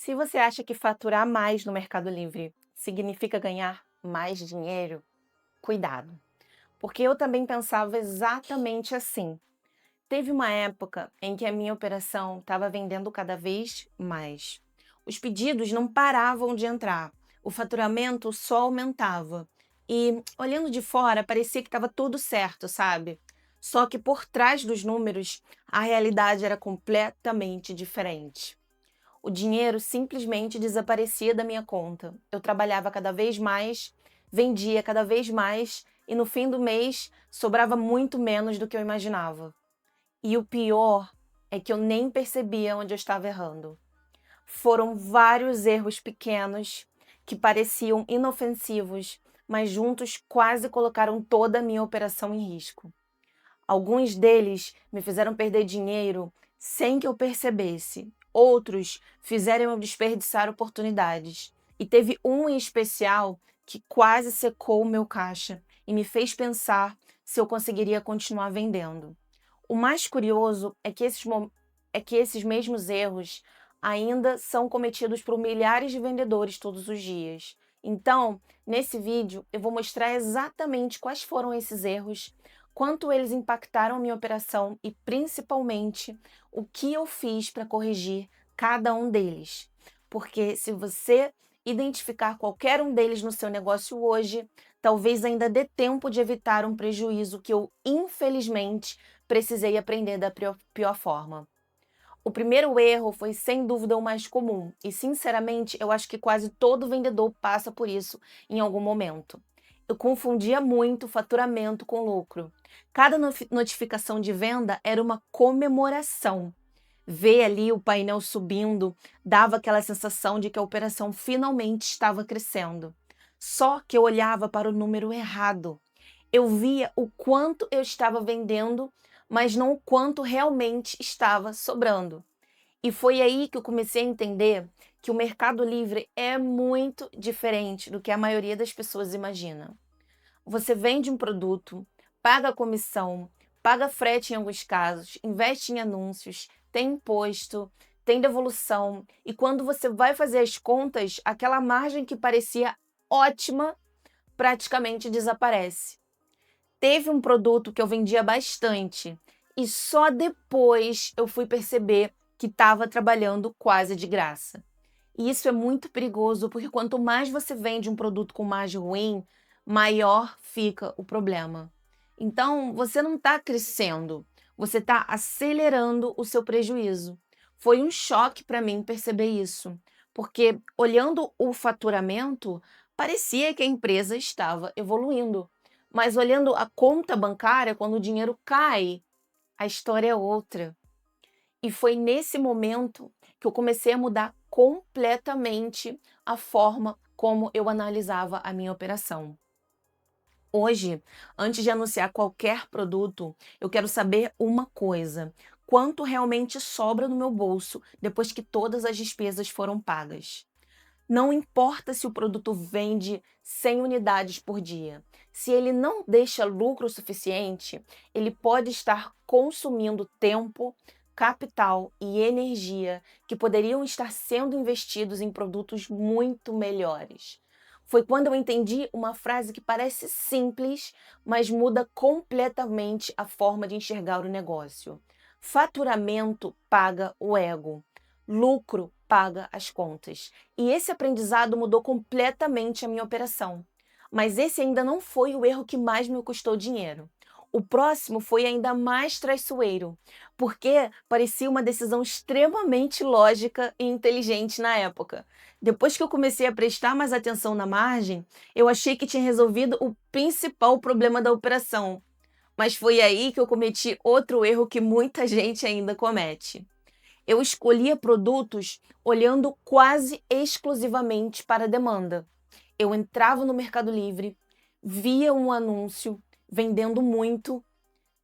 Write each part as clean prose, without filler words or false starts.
Se você acha que faturar mais no Mercado Livre significa ganhar mais dinheiro, cuidado, porque eu também pensava exatamente assim. Teve uma época em que a minha operação estava vendendo cada vez mais. Os pedidos não paravam de entrar, o faturamento só aumentava. E olhando de fora, parecia que estava tudo certo, sabe? Só que por trás dos números, a realidade era completamente diferente. O dinheiro simplesmente desaparecia da minha conta. Eu trabalhava cada vez mais, vendia cada vez mais e no fim do mês sobrava muito menos do que eu imaginava. E o pior é que eu nem percebia onde eu estava errando. Foram vários erros pequenos que pareciam inofensivos, mas juntos quase colocaram toda a minha operação em risco. Alguns deles me fizeram perder dinheiro sem que eu percebesse. Outros fizeram eu desperdiçar oportunidades. E teve um em especial que quase secou o meu caixa e me fez pensar se eu conseguiria continuar vendendo. O mais curioso é que esses mesmos erros ainda são cometidos por milhares de vendedores todos os dias. Então, nesse vídeo, eu vou mostrar exatamente quais foram esses erros, quanto eles impactaram a minha operação e, principalmente, o que eu fiz para corrigir cada um deles. Porque se você identificar qualquer um deles no seu negócio hoje, talvez ainda dê tempo de evitar um prejuízo que eu, infelizmente, precisei aprender da pior forma. O primeiro erro foi sem dúvida o mais comum, e sinceramente eu acho que quase todo vendedor passa por isso em algum momento. Eu confundia muito faturamento com lucro. Cada notificação de venda era uma comemoração. Ver ali o painel subindo dava aquela sensação de que a operação finalmente estava crescendo. Só que eu olhava para o número errado. Eu via o quanto eu estava vendendo, mas não o quanto realmente estava sobrando. E foi aí que eu comecei a entender que o Mercado Livre é muito diferente do que a maioria das pessoas imagina. Você vende um produto, paga comissão, paga frete em alguns casos, investe em anúncios, tem imposto, tem devolução, e quando você vai fazer as contas, aquela margem que parecia ótima praticamente desaparece. Teve um produto que eu vendia bastante e só depois eu fui perceber que estava trabalhando quase de graça. E isso é muito perigoso, porque quanto mais você vende um produto com margem ruim, maior fica o problema. Então, você não está crescendo, você está acelerando o seu prejuízo. Foi um choque para mim perceber isso, porque olhando o faturamento, parecia que a empresa estava evoluindo. Mas olhando a conta bancária, quando o dinheiro cai, a história é outra. E foi nesse momento que eu comecei a mudar completamente a forma como eu analisava a minha operação. Hoje, antes de anunciar qualquer produto, eu quero saber uma coisa: quanto realmente sobra no meu bolso depois que todas as despesas foram pagas. Não importa se o produto vende 100 unidades por dia. Se ele não deixa lucro suficiente, ele pode estar consumindo tempo, capital e energia que poderiam estar sendo investidos em produtos muito melhores. Foi quando eu entendi uma frase que parece simples, mas muda completamente a forma de enxergar o negócio. Faturamento paga o ego. Lucro paga as contas. E esse aprendizado mudou completamente a minha operação. Mas esse ainda não foi o erro que mais me custou dinheiro. O próximo foi ainda mais traiçoeiro, porque parecia uma decisão extremamente lógica e inteligente na época. Depois que eu comecei a prestar mais atenção na margem, eu achei que tinha resolvido o principal problema da operação. Mas foi aí que eu cometi outro erro que muita gente ainda comete. Eu escolhia produtos olhando quase exclusivamente para a demanda. Eu entrava no Mercado Livre, via um anúncio vendendo muito,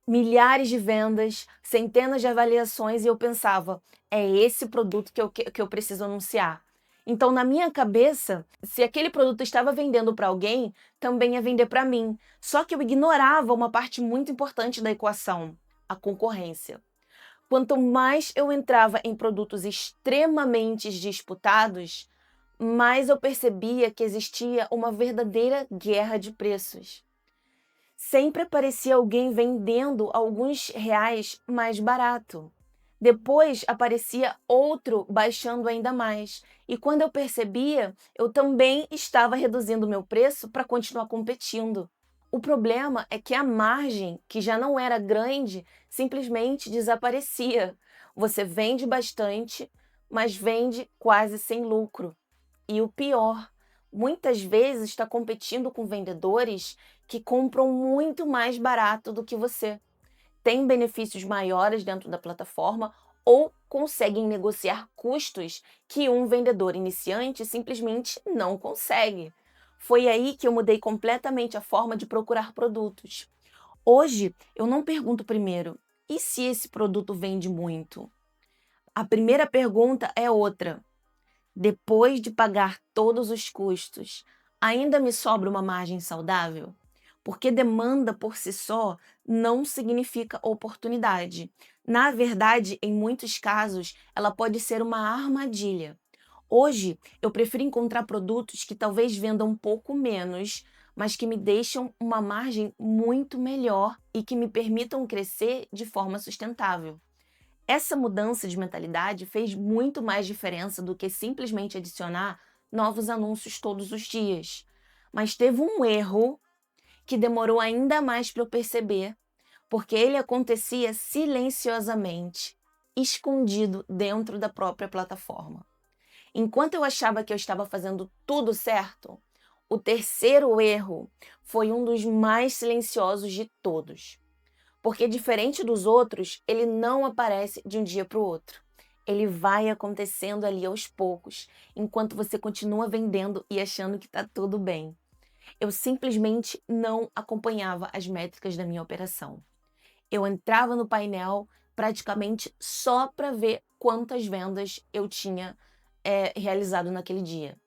milhares de vendas, centenas de avaliações e eu pensava, é esse produto que eu preciso anunciar. Então, na minha cabeça, se aquele produto estava vendendo para alguém, também ia vender para mim. Só que eu ignorava uma parte muito importante da equação, a concorrência. Quanto mais eu entrava em produtos extremamente disputados, mais eu percebia que existia uma verdadeira guerra de preços. Sempre aparecia alguém vendendo alguns reais mais barato. Depois aparecia outro baixando ainda mais. E quando eu percebia, eu também estava reduzindo meu preço para continuar competindo. O problema é que a margem, que já não era grande, simplesmente desaparecia. Você vende bastante, mas vende quase sem lucro. E o pior, muitas vezes está competindo com vendedores que compram muito mais barato do que você, têm benefícios maiores dentro da plataforma ou conseguem negociar custos que um vendedor iniciante simplesmente não consegue. Foi aí que eu mudei completamente a forma de procurar produtos. Hoje, eu não pergunto primeiro, e se esse produto vende muito? A primeira pergunta é outra. Depois de pagar todos os custos, ainda me sobra uma margem saudável? Porque demanda por si só não significa oportunidade. Na verdade, em muitos casos, ela pode ser uma armadilha. Hoje, eu prefiro encontrar produtos que talvez vendam um pouco menos, mas que me deixam uma margem muito melhor e que me permitam crescer de forma sustentável. Essa mudança de mentalidade fez muito mais diferença do que simplesmente adicionar novos anúncios todos os dias. Mas teve um erro que demorou ainda mais para eu perceber, porque ele acontecia silenciosamente, escondido dentro da própria plataforma. Enquanto eu achava que eu estava fazendo tudo certo, o terceiro erro foi um dos mais silenciosos de todos. Porque diferente dos outros, ele não aparece de um dia para o outro. Ele vai acontecendo ali aos poucos, enquanto você continua vendendo e achando que está tudo bem. Eu simplesmente não acompanhava as métricas da minha operação. Eu entrava no painel praticamente só para ver quantas vendas eu tinha realizado naquele dia.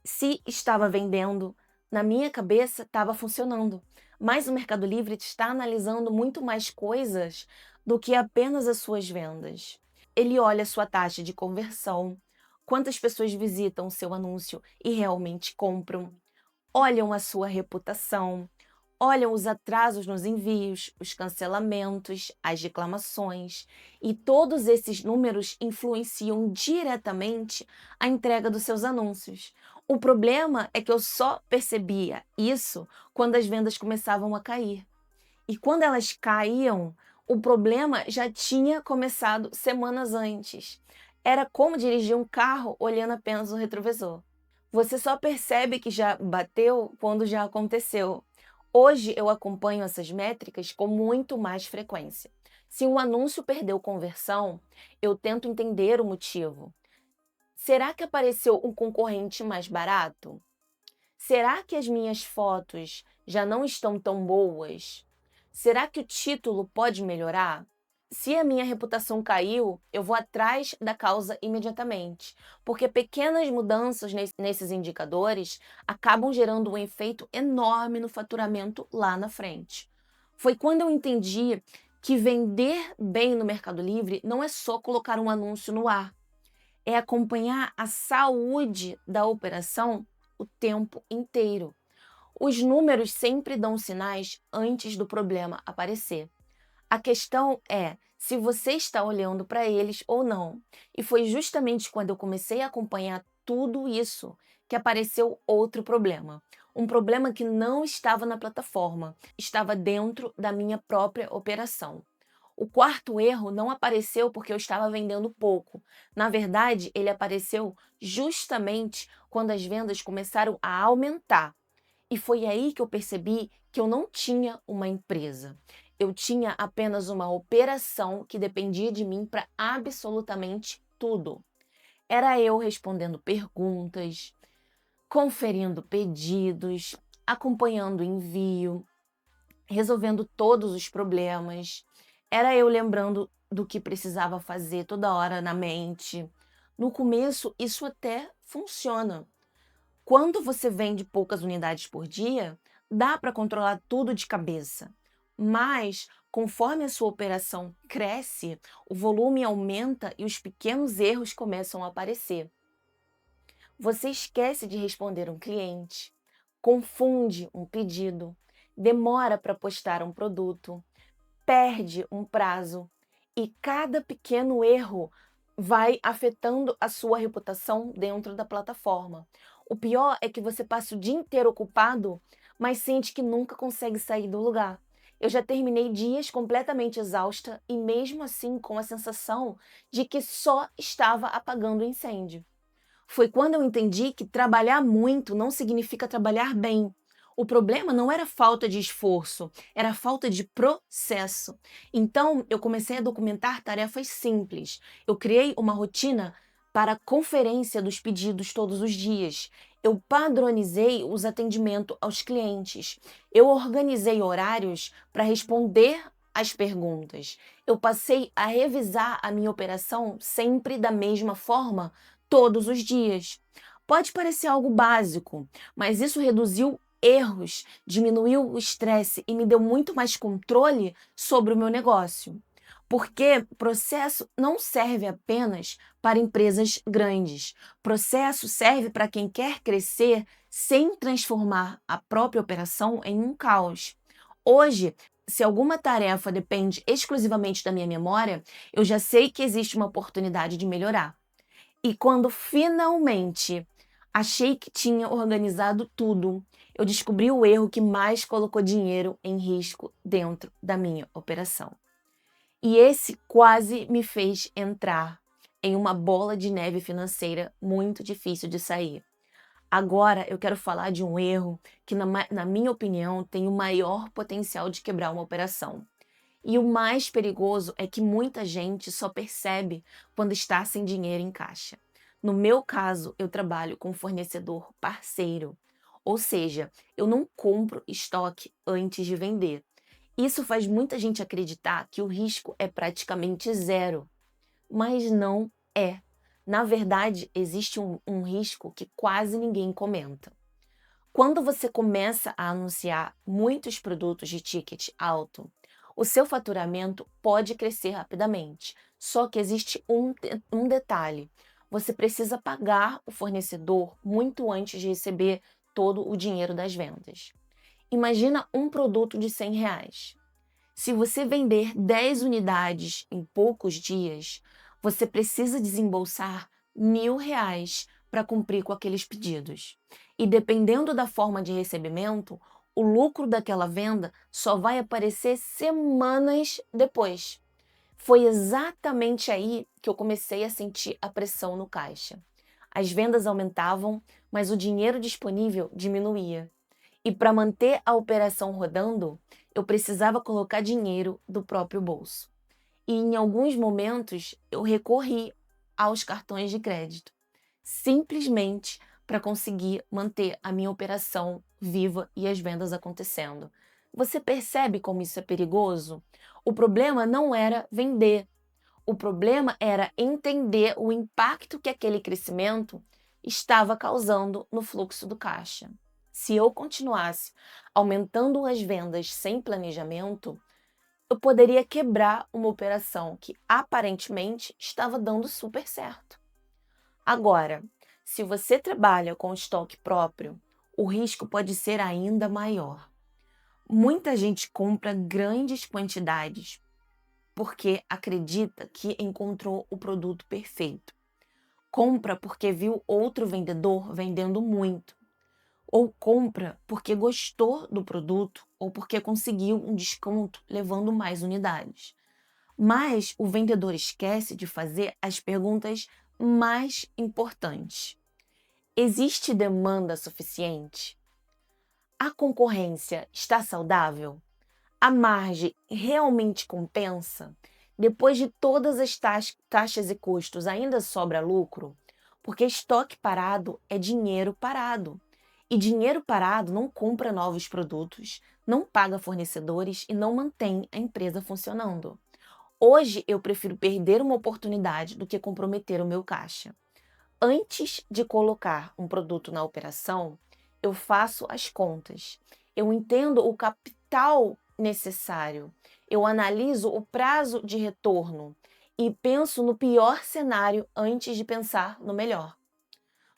Se estava vendendo, na minha cabeça estava funcionando. Mas o Mercado Livre está analisando muito mais coisas do que apenas as suas vendas. Ele olha a sua taxa de conversão, quantas pessoas visitam o seu anúncio e realmente compram, olham a sua reputação, olham os atrasos nos envios, os cancelamentos, as reclamações, e todos esses números influenciam diretamente a entrega dos seus anúncios. O problema é que eu só percebia isso quando as vendas começavam a cair. E quando elas caíam, o problema já tinha começado semanas antes. Era como dirigir um carro olhando apenas o retrovisor. Você só percebe que já bateu quando já aconteceu. Hoje eu acompanho essas métricas com muito mais frequência. Se um anúncio perdeu conversão, eu tento entender o motivo. Será que apareceu um concorrente mais barato? Será que as minhas fotos já não estão tão boas? Será que o título pode melhorar? Se a minha reputação caiu, eu vou atrás da causa imediatamente, porque pequenas mudanças nesses indicadores acabam gerando um efeito enorme no faturamento lá na frente. Foi quando eu entendi que vender bem no Mercado Livre não é só colocar um anúncio no ar, é acompanhar a saúde da operação o tempo inteiro. Os números sempre dão sinais antes do problema aparecer. A questão é se você está olhando para eles ou não. E foi justamente quando eu comecei a acompanhar tudo isso que apareceu outro problema. Um problema que não estava na plataforma, estava dentro da minha própria operação. O quarto erro não apareceu porque eu estava vendendo pouco. Na verdade, ele apareceu justamente quando as vendas começaram a aumentar. E foi aí que eu percebi que eu não tinha uma empresa. Eu tinha apenas uma operação que dependia de mim para absolutamente tudo. Era eu respondendo perguntas, conferindo pedidos, acompanhando o envio, resolvendo todos os problemas. Era eu lembrando do que precisava fazer toda hora na mente. No começo, isso até funciona. Quando você vende poucas unidades por dia, dá para controlar tudo de cabeça. Mas Conforme a sua operação cresce, o volume aumenta e os pequenos erros começam a aparecer. Você esquece de responder um cliente, confunde um pedido, demora para postar um produto, perde um prazo e cada pequeno erro vai afetando a sua reputação dentro da plataforma. O pior é que você passa o dia inteiro ocupado, mas sente que nunca consegue sair do lugar. Eu já terminei dias completamente exausta e mesmo assim com a sensação de que só estava apagando o incêndio. Foi quando eu entendi que trabalhar muito não significa trabalhar bem. O problema não era falta de esforço, era falta de processo. Então, eu comecei a documentar tarefas simples. Eu criei uma rotina para a conferência dos pedidos todos os dias. Eu padronizei os atendimentos aos clientes. Eu organizei horários para responder às perguntas. Eu passei a revisar a minha operação sempre da mesma forma todos os dias. Pode parecer algo básico, mas isso reduziu erros, diminuiu o estresse e me deu muito mais controle sobre o meu negócio. Porque processo não serve apenas para empresas grandes. Processo serve para quem quer crescer sem transformar a própria operação em um caos. Hoje, se alguma tarefa depende exclusivamente da minha memória, eu já sei que existe uma oportunidade de melhorar. E quando finalmente achei que tinha organizado tudo, eu descobri o erro que mais colocou dinheiro em risco dentro da minha operação. E esse quase me fez entrar em uma bola de neve financeira muito difícil de sair. Agora eu quero falar de um erro que, na minha opinião, tem o maior potencial de quebrar uma operação. E o mais perigoso é que muita gente só percebe quando está sem dinheiro em caixa. No meu caso, eu trabalho com um fornecedor parceiro, ou seja, eu não compro estoque antes de vender. Isso faz muita gente acreditar que o risco é praticamente zero, mas não é. Na verdade, existe um risco que quase ninguém comenta. Quando você começa a anunciar muitos produtos de ticket alto, o seu faturamento pode crescer rapidamente. Só que existe um detalhe: você precisa pagar o fornecedor muito antes de receber todo o dinheiro das vendas. Imagina um produto de R$ 100. Se você vender 10 unidades em poucos dias, você precisa desembolsar R$ 1.000 para cumprir com aqueles pedidos. E dependendo da forma de recebimento, o lucro daquela venda só vai aparecer semanas depois. Foi exatamente aí que eu comecei a sentir a pressão no caixa. As vendas aumentavam, mas o dinheiro disponível diminuía. E para manter a operação rodando, eu precisava colocar dinheiro do próprio bolso. E em alguns momentos eu recorri aos cartões de crédito, simplesmente para conseguir manter a minha operação viva e as vendas acontecendo. Você percebe como isso é perigoso? O problema não era vender, o problema era entender o impacto que aquele crescimento estava causando no fluxo do caixa. Se eu continuasse aumentando as vendas sem planejamento, eu poderia quebrar uma operação que aparentemente estava dando super certo. Agora, se você trabalha com estoque próprio, o risco pode ser ainda maior. Muita gente compra grandes quantidades porque acredita que encontrou o produto perfeito. Compra porque viu outro vendedor vendendo muito. Ou compra porque gostou do produto ou porque conseguiu um desconto levando mais unidades. Mas o vendedor esquece de fazer as perguntas mais importantes. Existe demanda suficiente? A concorrência está saudável? A margem realmente compensa? Depois de todas as taxas e custos, ainda sobra lucro? Porque estoque parado é dinheiro parado. E dinheiro parado não compra novos produtos, não paga fornecedores e não mantém a empresa funcionando. Hoje eu prefiro perder uma oportunidade do que comprometer o meu caixa. Antes de colocar um produto na operação, eu faço as contas. Eu entendo o capital necessário. eu analiso o prazo de retorno e penso no pior cenário antes de pensar no melhor.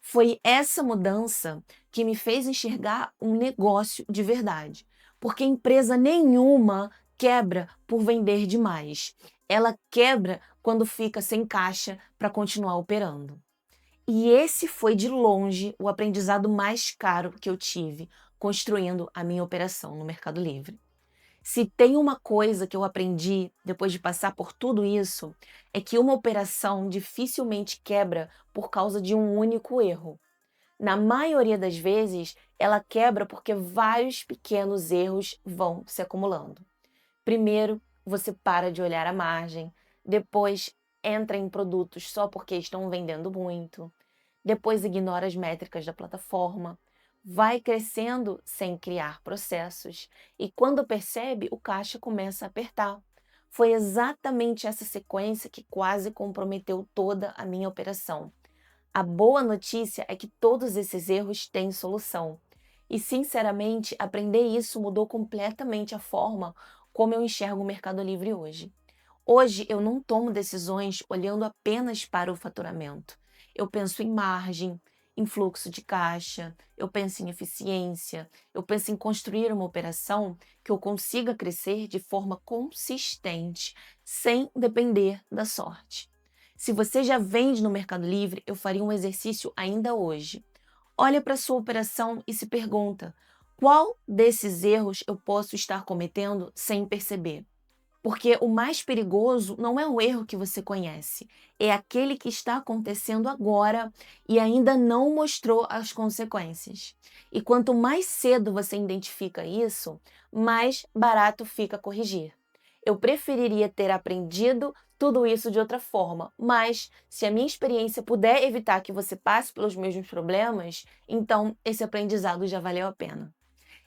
Foi essa mudança que me fez enxergar um negócio de verdade, porque empresa nenhuma quebra por vender demais. Ela quebra quando fica sem caixa para continuar operando. E esse foi, de longe, o aprendizado mais caro que eu tive construindo a minha operação no Mercado Livre. Se tem uma coisa que eu aprendi depois de passar por tudo isso, é que uma operação dificilmente quebra por causa de um único erro. Na maioria das vezes, ela quebra porque vários pequenos erros vão se acumulando. Primeiro, você para de olhar a margem, depois entra em produtos só porque estão vendendo muito, depois ignora as métricas da plataforma, vai crescendo sem criar processos e quando percebe, o caixa começa a apertar. Foi exatamente essa sequência que quase comprometeu toda a minha operação. A boa notícia é que todos esses erros têm solução. E, sinceramente, aprender isso mudou completamente a forma como eu enxergo o Mercado Livre hoje. Hoje eu não tomo decisões olhando apenas para o faturamento. Eu penso em margem, em fluxo de caixa, eu penso em eficiência, eu penso em construir uma operação que eu consiga crescer de forma consistente, sem depender da sorte. Se você já vende no Mercado Livre, eu faria um exercício ainda hoje. Olha para sua operação e se pergunta: qual desses erros eu posso estar cometendo sem perceber? Porque o mais perigoso não é o erro que você conhece, é aquele que está acontecendo agora e ainda não mostrou as consequências. E quanto mais cedo você identifica isso, mais barato fica corrigir. Eu preferiria ter aprendido tudo isso de outra forma, mas se a minha experiência puder evitar que você passe pelos mesmos problemas, então esse aprendizado já valeu a pena.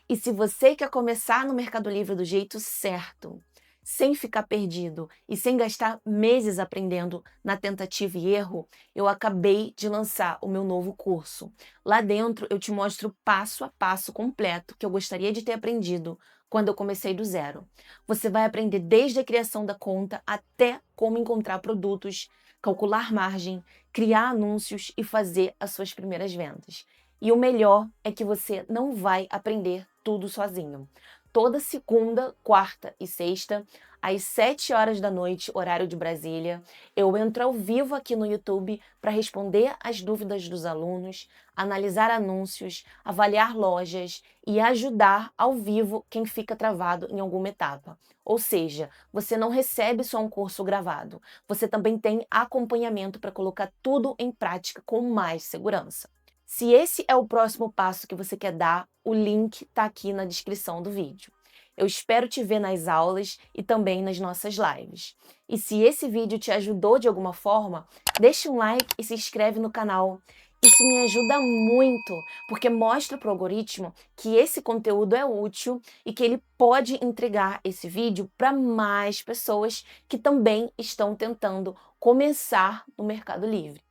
E se você quer começar no Mercado Livre do jeito certo, sem ficar perdido e sem gastar meses aprendendo na tentativa e erro, eu acabei de lançar o meu novo curso. Lá dentro eu te mostro passo a passo completo que eu gostaria de ter aprendido quando eu comecei do zero. Você vai aprender desde a criação da conta até como encontrar produtos, calcular margem, criar anúncios e fazer as suas primeiras vendas. E o melhor é que você não vai aprender tudo sozinho. Toda segunda, quarta e sexta, às 7 horas da noite, horário de Brasília, eu entro ao vivo aqui no YouTube para responder as dúvidas dos alunos, analisar anúncios, avaliar lojas e ajudar ao vivo quem fica travado em alguma etapa. Ou seja, você não recebe só um curso gravado, você também tem acompanhamento para colocar tudo em prática com mais segurança. Se esse é o próximo passo que você quer dar, o link está aqui na descrição do vídeo. Eu espero te ver nas aulas e também nas nossas lives. E se esse vídeo te ajudou de alguma forma, deixa um like e se inscreve no canal. Isso me ajuda muito, porque mostra para o algoritmo que esse conteúdo é útil e que ele pode entregar esse vídeo para mais pessoas que também estão tentando começar no Mercado Livre.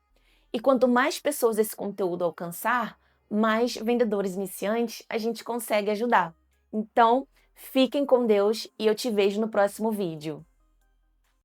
E quanto mais pessoas esse conteúdo alcançar, mais vendedores iniciantes a gente consegue ajudar. Então, fiquem com Deus e eu te vejo no próximo vídeo.